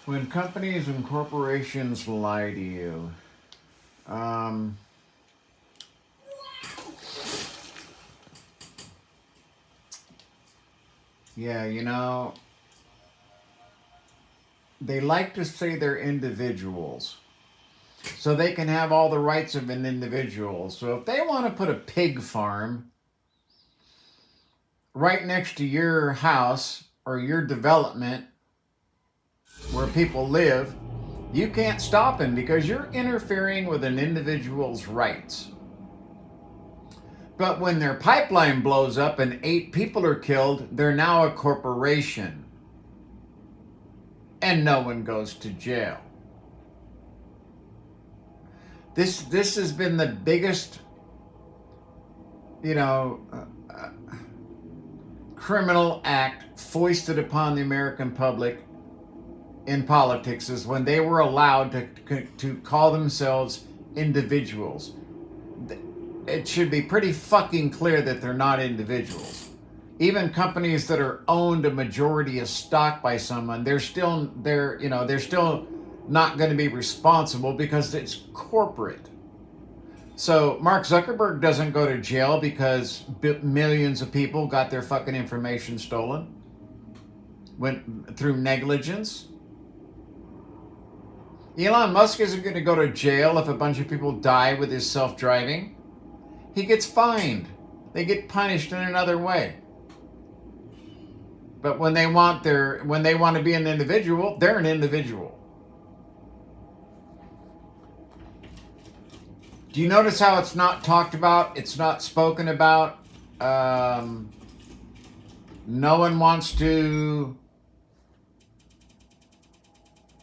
When companies and corporations lie to you, um, yeah, they like to say they're individuals. So they can have all the rights of an individual. So if they want to put a pig farm right next to your house or your development where people live, you can't stop them because you're interfering with an individual's rights. But when their pipeline blows up and 8 people are killed, they're now a corporation. And no one goes to jail. This has been the biggest, you know, criminal act foisted upon the American public in politics is when they were allowed to call themselves individuals. It should be pretty fucking clear that they're not individuals. Even companies that are owned a majority of stock by someone, they're still not going to be responsible because it's corporate. So Mark Zuckerberg doesn't go to jail because millions of people got their fucking information stolen went through negligence. Elon Musk isn't going to go to jail if a bunch of people die with his self-driving. He gets fined. They get punished in another way. But when they want to be an individual, they're an individual. Do you notice how it's not talked about? It's not spoken about. No one wants to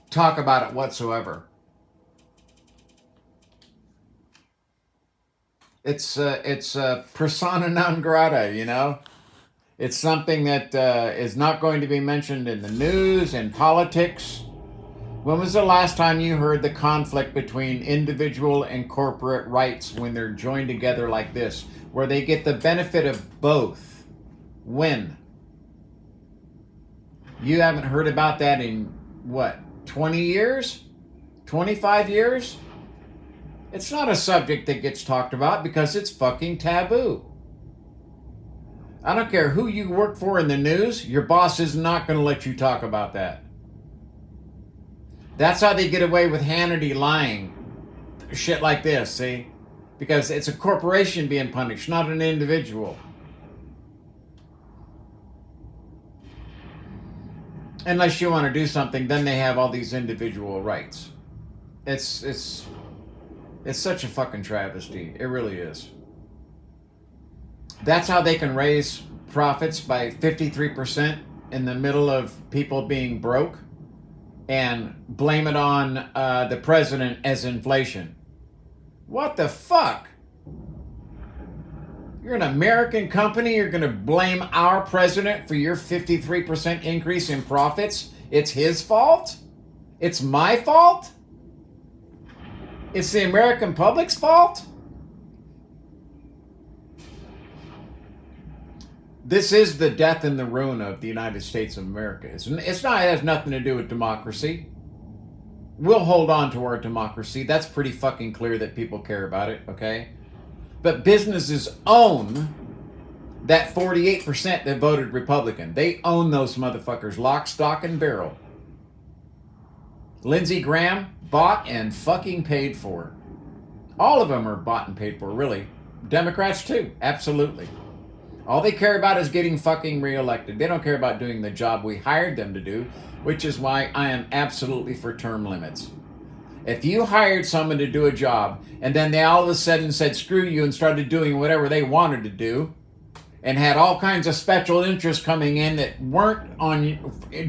talk about it whatsoever. It's persona non grata, It's something that is not going to be mentioned in the news and politics. When was the last time you heard the conflict between individual and corporate rights when they're joined together like this, where they get the benefit of both? When? You haven't heard about that in, what, 20 years? 25 years? It's not a subject that gets talked about because it's fucking taboo. I don't care who you work for in the news, your boss is not going to let you talk about that. That's how they get away with Hannity lying. Shit like this, see? Because it's a corporation being punished, not an individual. Unless you want to do something, then they have all these individual rights. It's such a fucking travesty. It really is. That's how they can raise profits by 53% in the middle of people being broke and blame it on the president as inflation. What the fuck? You're an American company, you're going to blame our president for your 53% increase in profits? It's his fault? It's my fault? It's the American public's fault? This is the death and the ruin of the United States of America. It has nothing to do with democracy. We'll hold on to our democracy. That's pretty fucking clear that people care about it, okay? But businesses own that 48% that voted Republican. They own those motherfuckers, lock, stock, and barrel. Lindsey Graham bought and fucking paid for. All of them are bought and paid for, really. Democrats too, absolutely. All they care about is getting fucking reelected. They don't care about doing the job we hired them to do, which is why I am absolutely for term limits. If you hired someone to do a job and then they all of a sudden said screw you and started doing whatever they wanted to do and had all kinds of special interests coming in that weren't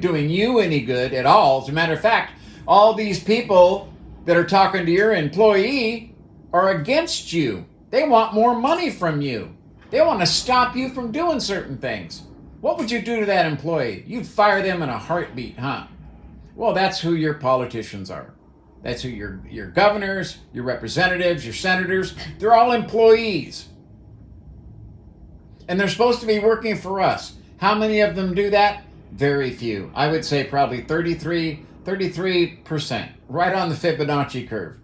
doing you any good at all. As a matter of fact, all these people that are talking to your employee are against you. They want more money from you. They want to stop you from doing certain things. What would you do to that employee? You'd fire them in a heartbeat, huh? Well, that's who your politicians are. That's who your governors, your representatives, your senators, they're all employees. And they're supposed to be working for us. How many of them do that? Very few. I would say probably 33 33%, right on the Fibonacci curve.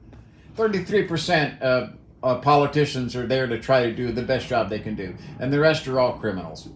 33% of politicians are there to try to do the best job they can do, and the rest are all criminals.